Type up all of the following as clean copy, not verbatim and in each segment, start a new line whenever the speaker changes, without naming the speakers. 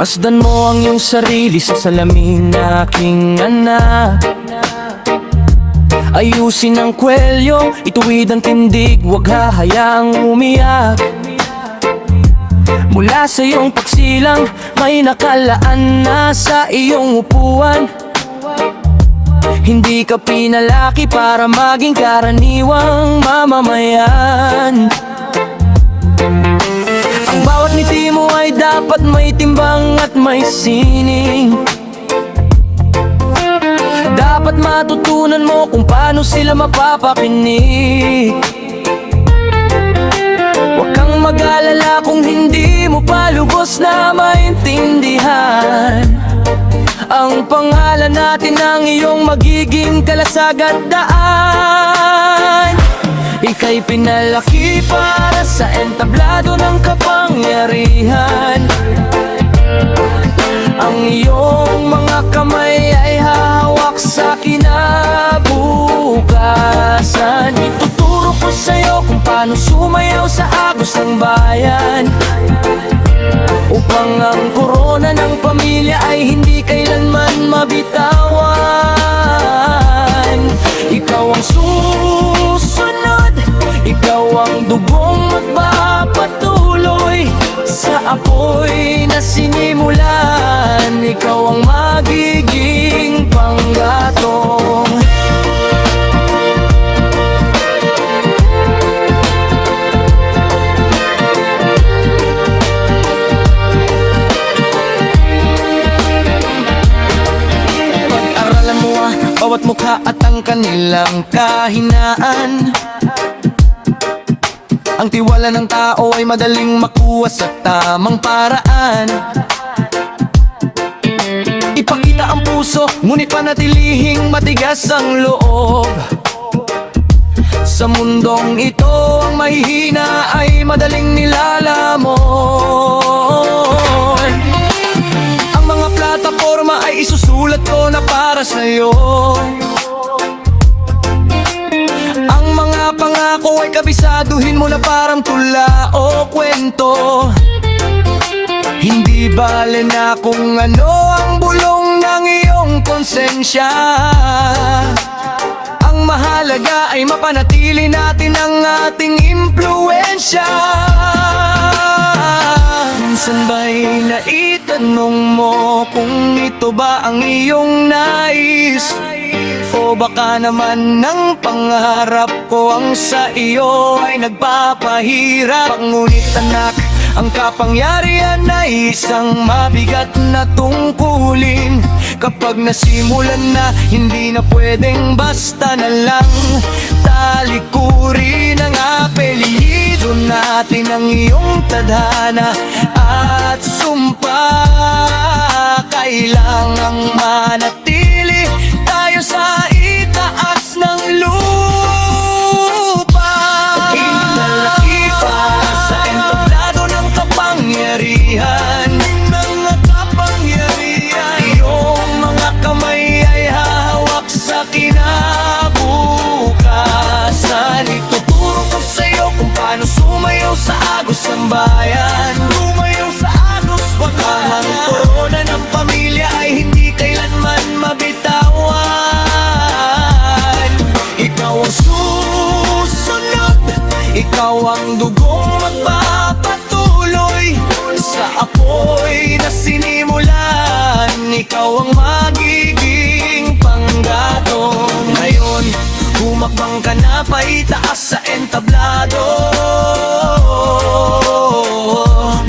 Masdan mo ang iyong sarili sa salamin, aking anak. Ayusin ang kwelyo, ituwid ang tindig, huwag hahayaang umiyak. Mula sa iyong pagsilang, may nakalaan na sa iyong upuan. Hindi ka pinalaki para maging karaniwang mamamayan. Ang bawat ngiti mo ay dapat may timbang at may sining. Dapat matutunan mo kung paano sila mapapakinig. Huwag kang mag-alala kung hindi mo pa lubos na maintindihan. Ang pangalan natin ang iyong magiging kalasag at daan. Ika'y pinalaki para sa entablado ng kapangyarihan. Ang iyong mga kamay ay hahawak sa kinabukasan. Ituturo ko sa'yo kung paano sumayaw sa agos ng bayan, upang ang korona ng pamilya ay hindi kailanman mabitawan. Ikaw ang susunod, ikaw ang dugong magpapatuloy sa apoy na sinimulan. Ikaw ang magiging panggatong. Pag-aralan mo bawat mukha at ang kanilang kahinaan. Ang tiwala ng tao ay madaling makuha sa tamang paraan. Ipakita ang puso, ngunit panatilihing matigas ang loob. Sa mundong ito, ang mahihina ay madaling nilalamon. Ang mga plataforma ay isusulat ko na para sa'yo. Ang mga pangako ay kabisaduhin mo na parang tula o kwento. Hindi bale na kung ano ang bulong ng iyong konsensya. Ang mahalaga ay mapanatili natin ang ating impluensya. Minsan ba'y naitanong mo kung ito ba ang iyong nais? O baka naman ng pangarap ko ang sa iyo ay nagpapahirap. Ngunit anak, ang kapangyarihan ay isang mabigat na tungkulin. Kapag nasimulan na, hindi na pwedeng basta na lang talikurin. Ang apelyido natin ang iyong tadhana at sumpa. Kailangang manatili tayo sa itaas ng lupa. Pinalaki para sa entablado ng kapangyarihan. Iyong mga kamay ay hahawak sa kinabukasan. Ituturo ko sa'yo kung paano sumayaw sa agos ng bayan. Sumayaw sa agos, baka ang korona ng pamilya ay hindi kailanman mabitawan. Ikaw ang susunod, ikaw ang dugong magpapatuloy sa apoy na sinimulan. Ikaw ang magiging panggatong. Ngayon, humakbang ka na paitaas sa entablado.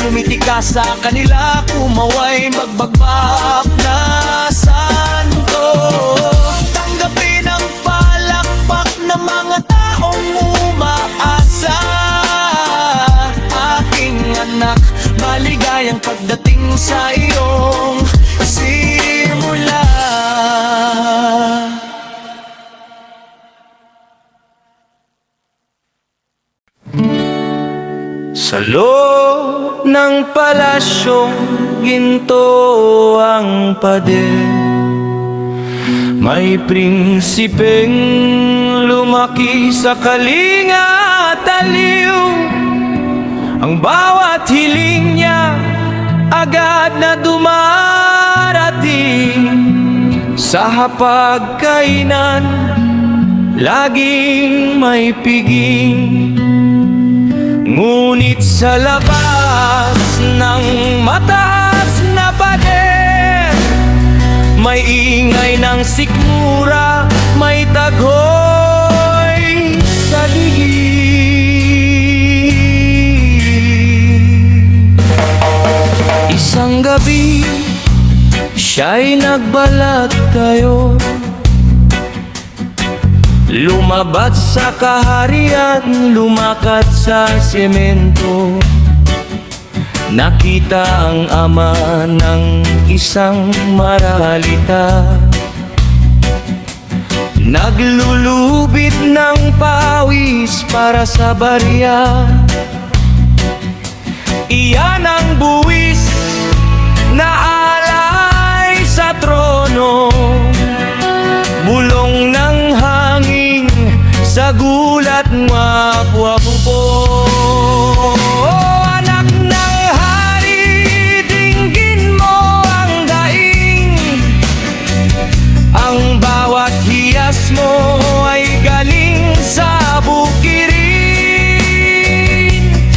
Bumiti ka sa kanila, kumaway magbagbak na santo. Tanggapin ang palakpak ng mga taong umaasa. Aking anak, maligayang pagdating sa iyong simula. Sa loob ng palasyong ginto ang pader, may prinsipeng lumaki sa kalinga at aliw. Ang bawat hiling niya agad na dumarating. Sa hapagkainan, laging may piging. Ngunit sa labas ng mataas na pader, may ingay ng sikmura, may tagoy sa dilim. Isang gabi, siya'y nagbalat kayo, lumabat sa kaharian, lumakat sa semento. Nakita ang ama ng isang maralita, naglulubid ng pawis para sa barya. Iyan ang buwis na alay sa trono, bulong ng hangin sa gulat mapuapupo. Anak ng hari, dinggin mo ang daing. Ang bawat hiyas mo ay galing sa bukirin.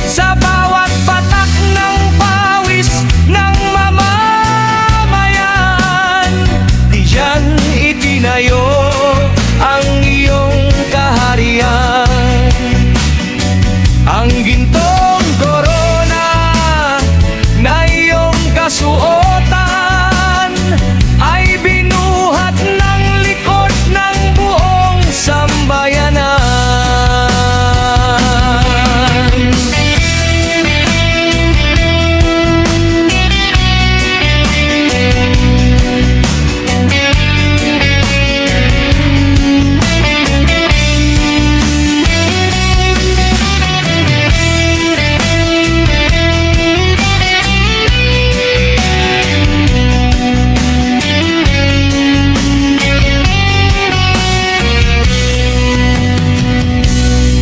Sa bawat patak ng pawis ng mamamayan, diyan itinayo ang iyong kaharian. Ang gintong korona na iyong kasuotan ay binuhat ng likod ng buong sambayanan.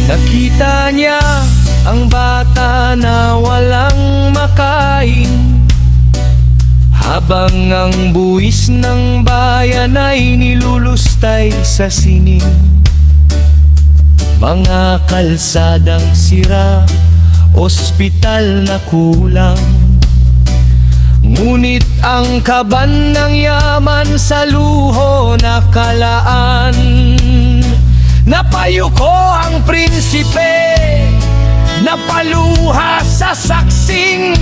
Nakita niya ang bata na walang makain, habang ang buwis ng bayan ay nilulustay sa sining. Mga kalsadang sira, ospital na kulang, ngunit ang kaban ng yaman sa luho nakalaan. Napayuko ang prinsipe, napaluha sa saksing.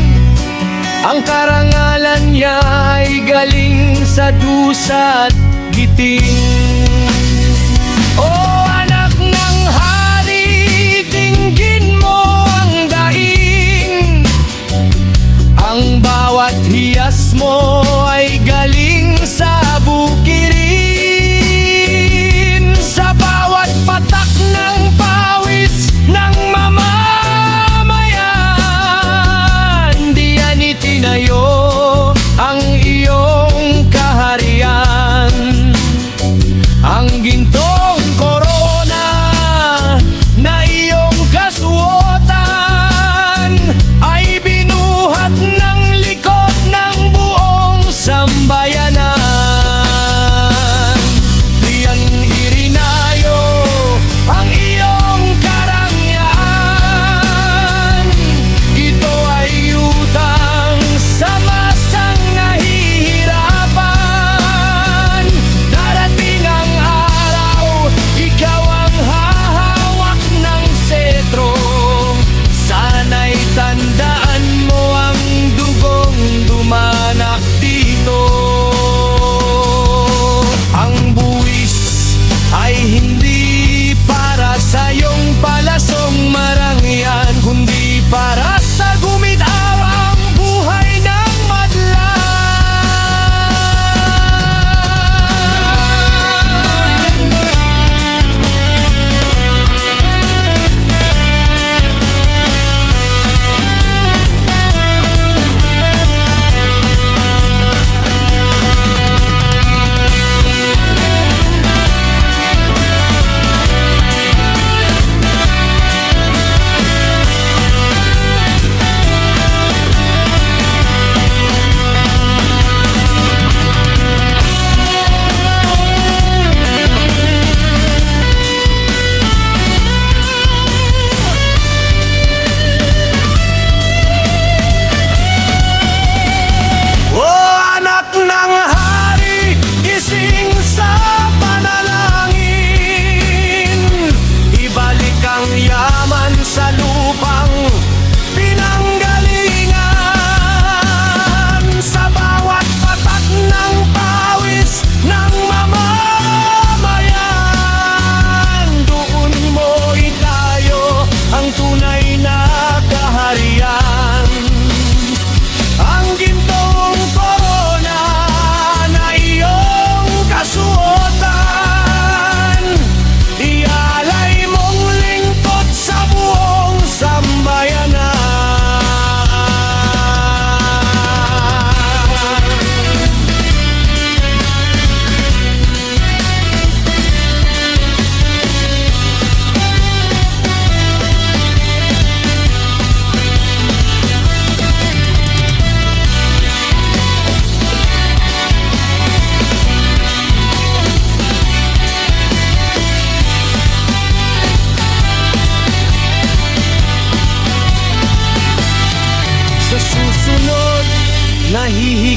Ang karangalan niya ay galing sa dusa't giting. O anak ng hari, dinggin mo ang daing. Ang bawat hiyas mo ay galing sa bukirin. Sa bawat patak ng pawis ng mamamayan, diyan itinayo ang iyong kaharian.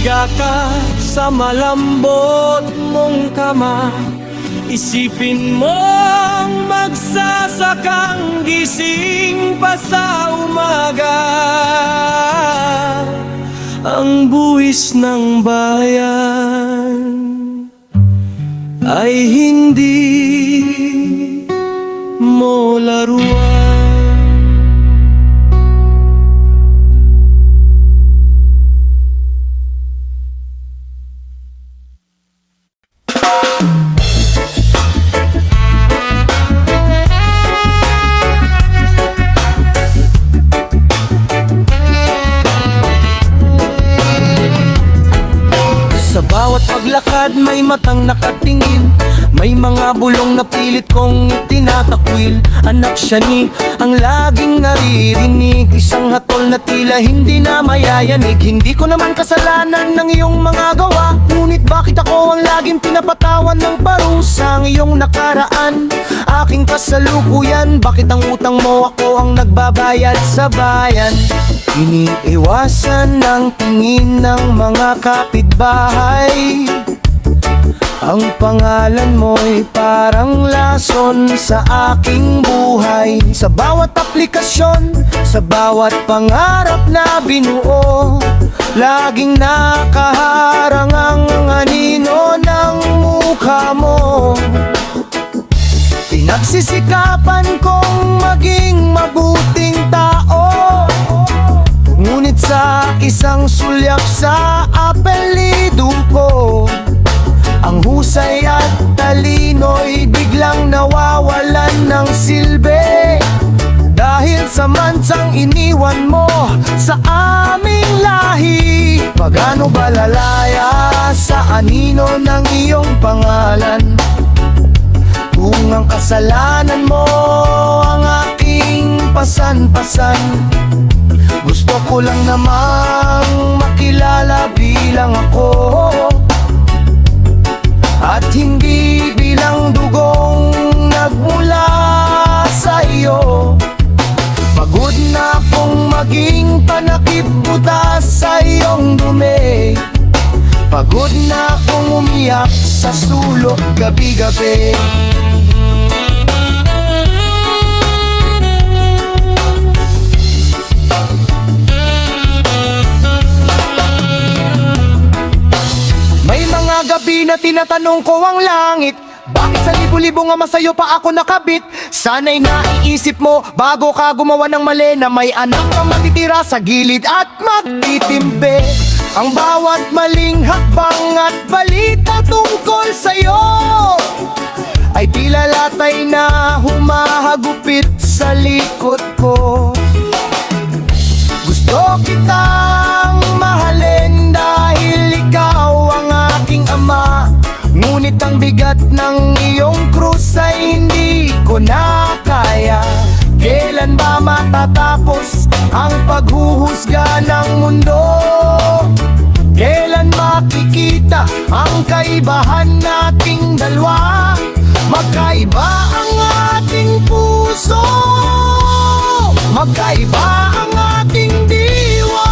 Humiga ka sa malambot mong kama, isipin mong magsasakang gising pa sa umaga. Ang buwis ng bayan ay hindi mo laruan. Sa bawat paglakad may matang nakatingin, may mga bulong na pilit kong itinatakwil. Anak siya ni ang laging naririnig, isang hatol na tila hindi na mayayanig. Hindi ko naman kasalanan ng iyong mga gawa, ngunit bakit ako ang laging pinapatawan ng parusa? Ang iyong nakaraan, aking kasalukuyan, bakit ang utang mo ako ang nagbabayad sa bayan? Iniiwasan ng tingin ng mga kapitbahay, ang pangalan mo'y parang lason sa aking buhay. Sa bawat aplikasyon, sa bawat pangarap na binuo, laging nakaharang ang anino ng mukha mo. Pinagsisikapan kong maging mabuting tao, ngunit sa isang sulyap sa apelyido ko, ang husay at talino'y biglang nawawalan ng silbi, dahil sa mansang iniwan mo sa aming lahi. Pagano ba lalaya sa anino ng iyong pangalan, kung ang kasalanan mo ang aking pasan-pasan? Gusto ko lang namang makilala bilang ako, at hindi bilang dugong nagmula sa iyo. Pagod na akong maging panakip butas sa iyong dumi, pagod na akong umiyak sa sulok gabi-gabi. Gabi na tinatanong ko ang langit, bakit sa libo-libo nga masayo pa ako nakabit? Sana'y naiisip mo bago ka gumawa ng mali, na may anak kang matitira sa gilid at magtitimbe. Ang bawat maling hakbang at balita tungkol sa'yo ay tila latay na humahagupit sa likod ko. Gusto kitang mahalin dahil ikaw ang aking ama, ngunit ang bigat ng iyong krus ay hindi ko na kaya. Kailan ba matatapos ang paghuhusga ng mundo? Kailan makikita ang kaibahan nating dalawa? Magkaiba ang ating puso, magkaiba ang ating diwa.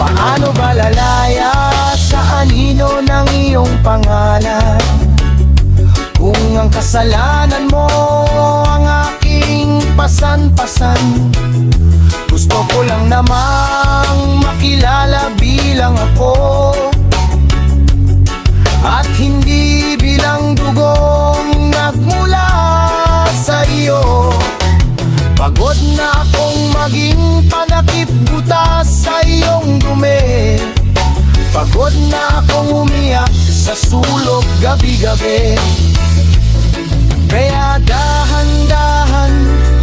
Paano ba lalaya sa anino ng iyong pangalan, kung ang kasalanan mo ang aking pasan-pasan? Gusto ko lang namang makilala bilang ako, at hindi bilang dugong nagmula sa iyo. Pagod na akong maging panakip butas sa iyong dumi, pagod na akong umiyak sa sulok gabi-gabi. Kaya dahan-dahan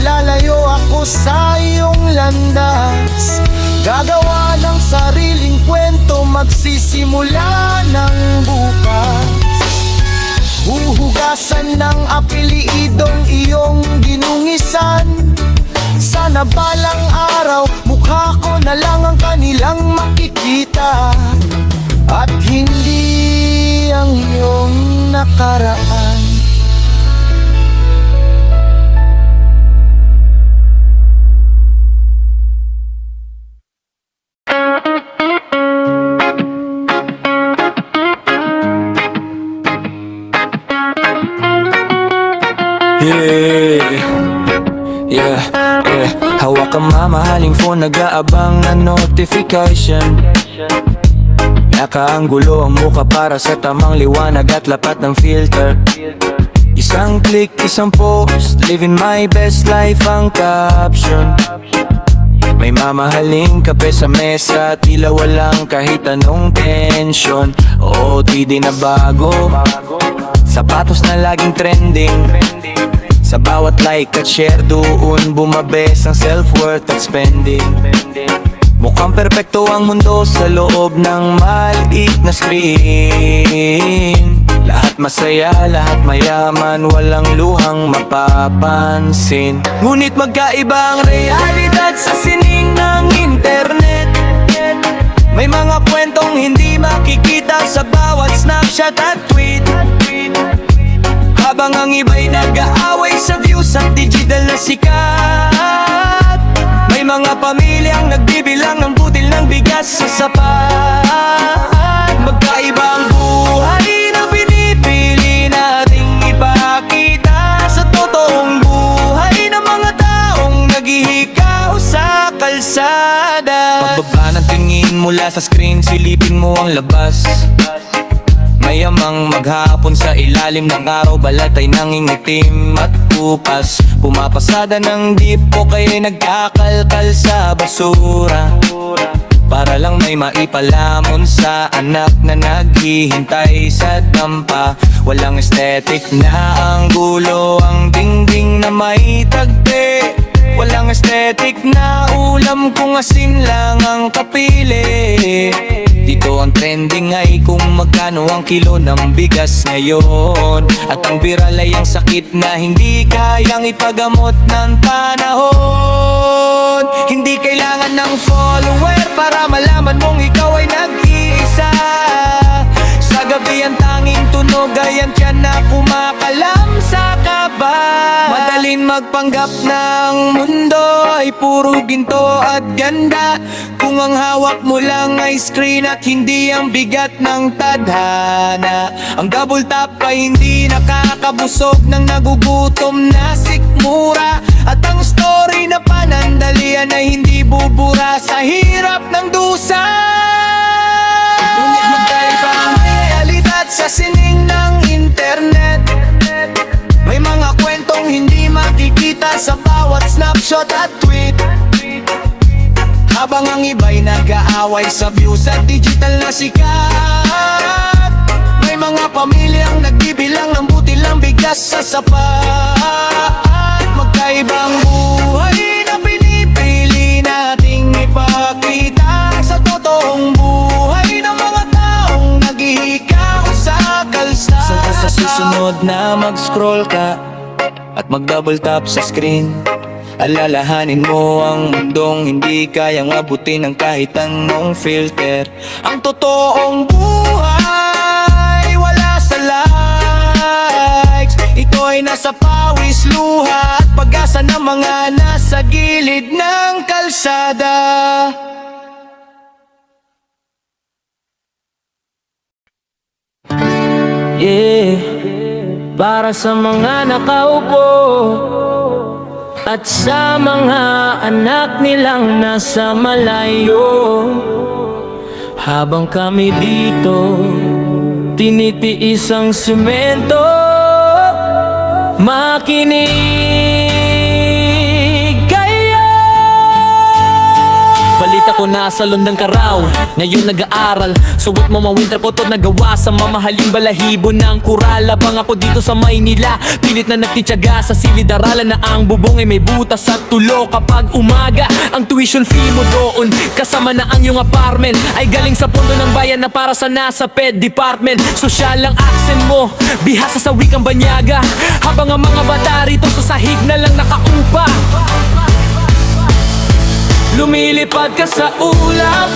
lalayo ako sa iyong landas, gagawa ng sariling kwento, magsisimula ng bukas. Huhugasan ng apeliidong iyong ginungisan, sana balang araw mukha ko na lang ang kanilang makikita, at hindi ang iyong nakaraan. Yeah, hawak ang mamahaling phone, nag-aabang na notification. Nakaanggulo ang muka para sa tamang liwanag at lapat ng filter. Isang click, isang post, living my best life ang caption. May mamahaling kape sa mesa, tila walang kahit anong tension. OOTD na bago, sapatos na laging trending. Sa bawat like at share doon bumabes ang self-worth at spending. Mukhang perpekto ang mundo sa loob ng maliit na screen. Lahat masaya, lahat mayaman, walang luhang mapapansin. Ngunit magkaiba ang realidad sa sining ng internet. May mga kwentong hindi makikita sa bawat snapshot at tweet. Habang ang iba'y nag-aaway sa views at digital na sikat. May mga pamilyang nagbibilang ng butil ng bigas sa sapat. Magkaiba ang buhay na pinipili nating ipakita sa totoong buhay ng mga taong naghihikaw sa kalsada. Pagbaba ng tingin mula sa screen, silipin mo ang labas. Mayamang maghapon sa ilalim ng araw, balat ay nangingitim at bukas. Pumapasada ng jeep o kaya nagkakalkal sa basura, para lang may maipalamon sa anak na naghihintay sa dampa. Walang aesthetic na ang gulo, ang dingding na may tagpi. Walang aesthetic na ulam kung asin lang ang kapili. Dito ang trending ay kung magkano ang kilo ng bigas ngayon. At ang viral ay ang sakit na hindi kayang ipagamot ng panahon. Hindi kailangan ng follower para malaman mong ikaw ay nag-iisa. Sa gabi ang tanging tunog ay ang tiyan na kumakalam sa kaba. Madaling magpanggap na ang mundo ay puro ginto at ganda, kung ang hawak mo lang ay screen at hindi ang bigat ng tadhana. Ang double tap ay hindi nakakabusog ng nagugutom na sikmura. At ang story na panandalian ay hindi bubura sa hirap ng dusa. Ngunit magkaiba ang realidad sa sining ng internet. May mga kwentong hindi makikita sa bawat snapshot at tweet. Habang ang iba'y nag-aaway sa views at digital na sikat. May mga pamilyang nagbibilang ng butil ng bigas sa sapat. Magkaibang buhay na pinipili nating ipakita sa totoong buhay ng mga taong naghihikaw sa kalsada. Sa susunod na mag-scroll ka at mag-double tap sa screen, alalahanin mo ang mundong hindi kayang abutin ng kahit anong filter. Ang totoong buhay wala sa likes. Ito ay nasa pawis, luha at pag-asa ng mga nasa gilid ng kalsada. Para sa mga nakaupo at sa mga anak nilang nasa malayo, habang kami dito tinitiis ang semento, makinig kayo. Balita ko nasa London ka raw, ngayon nag-aaral. Suot mo mga winter coat na gawa sa mamahaling balahibo ng kural. Abang ako dito sa Maynila, pilit na nagtityaga sa silid-aralan na ang bubong ay may butas at tulo. Kapag umaga, ang tuition fee mo doon kasama na ang iyong apartment ay galing sa pondo ng bayan na para sa nasa ped department. Sosyal ang accent mo, bihasa sa wikang banyaga, habang ang mga bata rito sa sahig na lang nakaupa. Lumilipad ka sa ulap,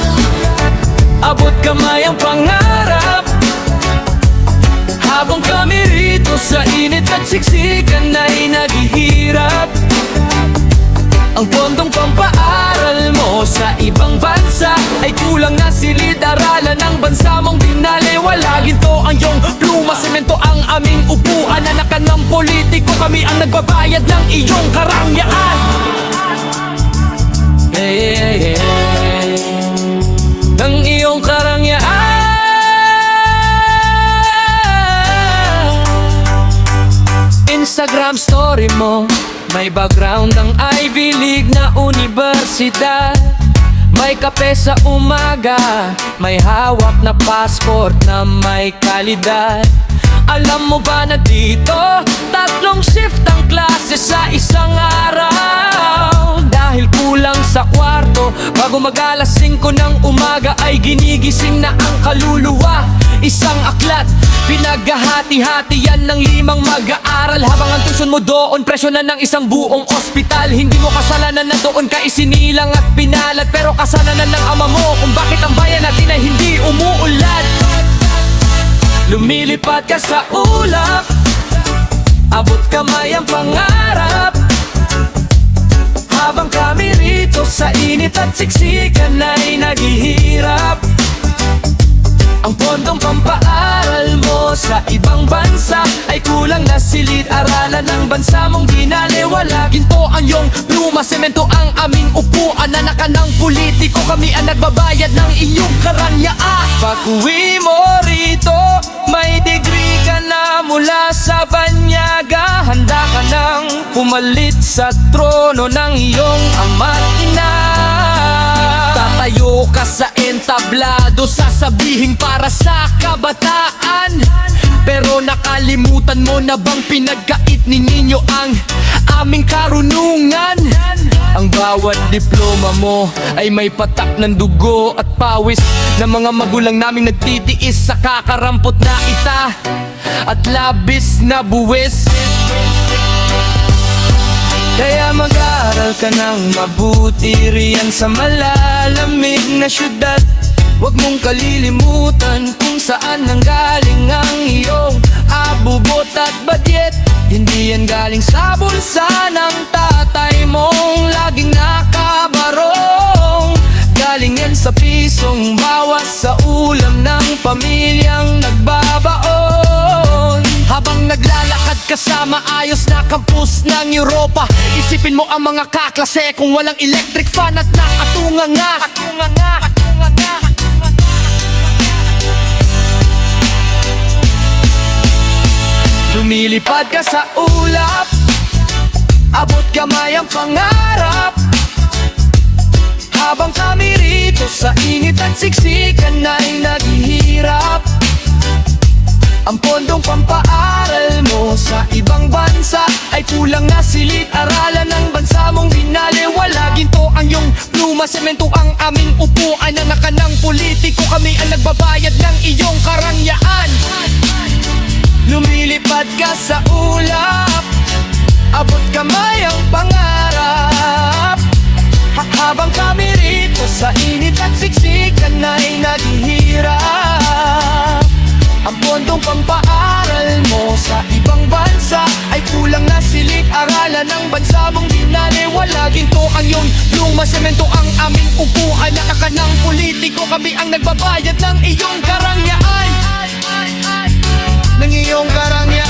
abot kamay ang pangarap, habang kami rito sa init at siksikan ay naghihirap. Ang pondong pampaaral mo sa ibang bansa ay kulang na silid-aralan ng bansa mong binaliwala. Ginto ang iyong pluma, semento ang aming upuan. Anakan ng politiko, kami ang nagbabayad ng iyong karangyaan. ang story mo. May background ang Ivy League na universidad. May kape sa umaga, may hawak na passport na may kalidad. Alam mo ba na dito, 3 shift ang klase sa isang araw? Dahil kulang sa kwarto, bago mag-alas 5 ng umaga ay ginigising na ang kaluluwa. Isang aklat, pinaghahati-hati yan ng 5 mag-aaral. Habang ang tuition mo doon, presyo na ng isang buong ospital. Hindi mo kasalanan na doon ka isinilang at pinalat, pero kasalanan ng ama mo kung bakit ang bayan natin ay hindi umuulan. Lumilipad ka sa ulap, abot kamay ang pangarap. Habang kami rito sa init at siksikan ay naghihirap. Ang pondong pampaaral mo sa ibang bansa ay kulang na silid-aralan ng bansa mong ginaliwala. Ginto ang iyong pluma, semento ang aming upuan. Anak ng politiko, kami ang nagbabayad ng inyong karangyaan. Pag-uwi mo rito, may degree ka na mula sa banyaga. Handa ka nang pumalit sa trono ng iyong ama't ina. Tatayo ka sa entablado, sasabihin para sa kabataan. Pero nakalimutan mo na bang pinagkait ni ninyo ang aming karunungan? Ang bawat diploma mo ay may patak ng dugo at pawis ng mga magulang naming nagtitiis sa kakarampot na ita at labis na buwis. Kaya mag-aral ka ng mabuti riyan sa malalamig na syudad. Huwag mong kalilimutan kung saan nanggaling ang iyong abubot at badyet. Hindi yan galing sa bulsa ng tatay mong laging nakabarong. Galing yan sa pisong bawas sa ulam ng pamilyang nagbabaon. Habang naglalakad ka sa maayos na campus ng Europa, isipin mo ang mga kaklase kung walang electric fan at nakatunga nga. Lumilipad ka sa ulap, abot kamay ang pangarap. Habang kami rito sa init at siksikan ay naghihirap. Ang pondong pampaaral mo sa ibang bansa ay kulang na silid-aralan ng bansa mong binaliwala. Ginto ang iyong pluma, semento ang aming upuan. Anak ka ng politiko, kami ang nagbabayad ng iyong karangyaan. Lumilipad ka sa ulap, abot kamay ang pangarap. Habang kami rito sa init at siksikan ay naghihirap. Ang pondong pampaaral mo sa ibang bansa ay kulang na silid-aralan ng bansa mong binaliwala. Ginto ang iyong pluma, semento ang aming upuan. Anak ka ng politiko, kami ang nagbabayad ng iyong karangyaan. Ng iyong karangyaan.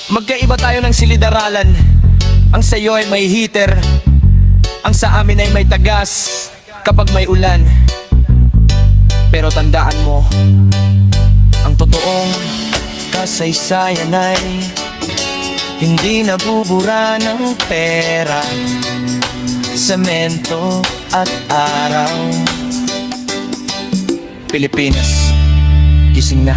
Magkaiba tayo ng silid-aralan. Ang sa'yo ay may heater, ang sa amin ay may tagas kapag may ulan. Pero tandaan mo, ang totoong kasaysayan ay hindi nabubura ng pera, semento at araw. Pilipinas, gising na.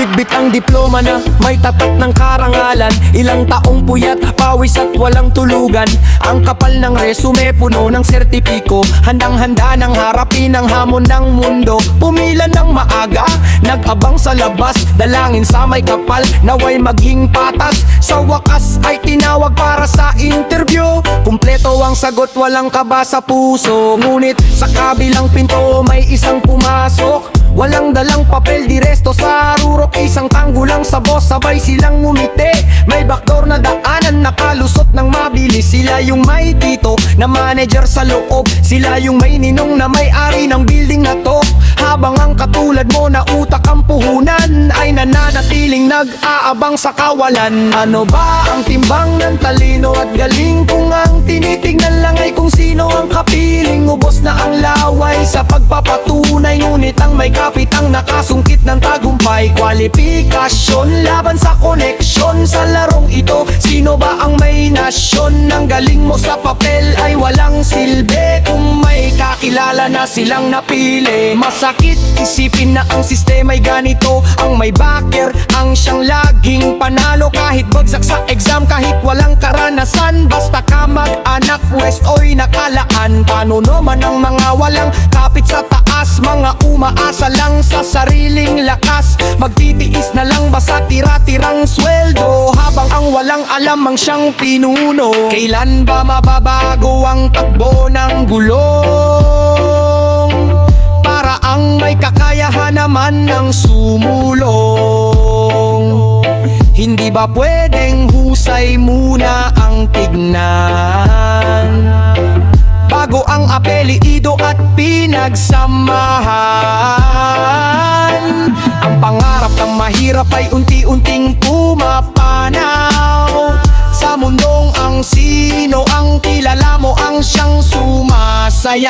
Bitbit ang diploma na may tatak ng karangalan. Ilang taong puyat, pawis at walang tulugan. Ang kapal ng resume, puno ng sertipiko. Handang-handa ng harapin ang hamon ng mundo. Pumila ng maaga, nag-abang sa labas. Dalangin sa may kapal, naway maging patas. Sa wakas ay tinawag para sa interview. Kumpleto ang sagot, walang kaba sa puso. Ngunit sa kabilang pinto may isang pumasok. Walang dalang papel, di resto sa rurok. Isang tanggo lang sa boss, sabay silang ngumiti. May backdoor na daanan, nakalusot ng mabilis. Sila yung may tito na manager sa loob. Sila yung may ninong na may-ari ng building na to. Habang ang katulad mo na utak ang puhunan ay nananatiling nag-aabang sa kawalan. Ano ba ang timbang ng talino at galing? Kung ang tinitignan lang ay kung sino ang kapiling. Ubos na ang laway sa pagpapatunay, ngunit ang may kapit ang nakasungkit ng tagumpay. Kwalifikasyon laban sa koneksyon sa larong ito. Sino ba ang may nasyon? Ang galing mo sa papel ay walang silbi kung may kakilala na silang napili. Masakit isipin na ang sistema'y ganito. Ang may backer ang siyang laging panalo. Kahit bagsak sa exam, kahit walang karanasan. Basta ka mag-anak, West oy nakalaan. Paano naman ang mga walang kapit sa taas? Mga umaasa lang sa sariling lakas. Magtitiis na lang ba sa tira-tirang sweldo? Habang ang walang alam ang siyang pinuno. Kailan ba mababago ang takbo ng gulong? Para ang may kakayahan naman ng sumulong. Hindi ba pwedeng husay muna ang tignan bago ang apelido at pinagsamahan? Ang pangarap ng mahirap ay unti-unting pumapanaw. Sa mundong ang sino ang kilala mo ang siyang sumasayaw.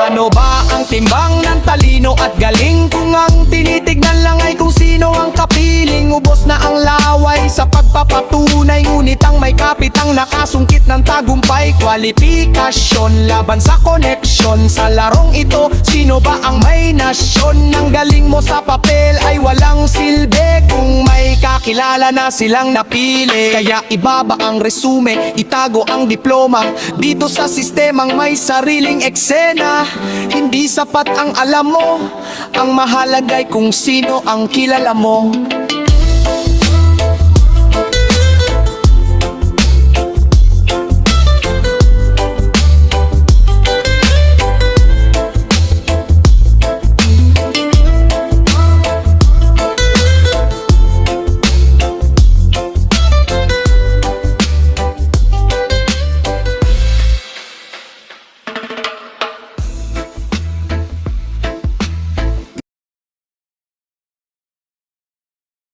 Ano ba ang timbang ng talino at galing? Kung ang tinitignan lang ay kung sino ang kapiling. Ubos na ang laway sa pagpapatunay, ngunit ang may kapit ang nakasungkit ng tagumpay. Kwalifikasyon laban sa koneksyon sa larong ito. Sino ba ang may nasyon? Ang galing mo sa papel ay walang silbi kung may kakilala na silang napili. Kaya ibaba ang resume, itago ang diploma dito sa sistemang may sariling eksena. Hindi sapat ang alam mo, ang mahalagay kung sino ang kilala mo.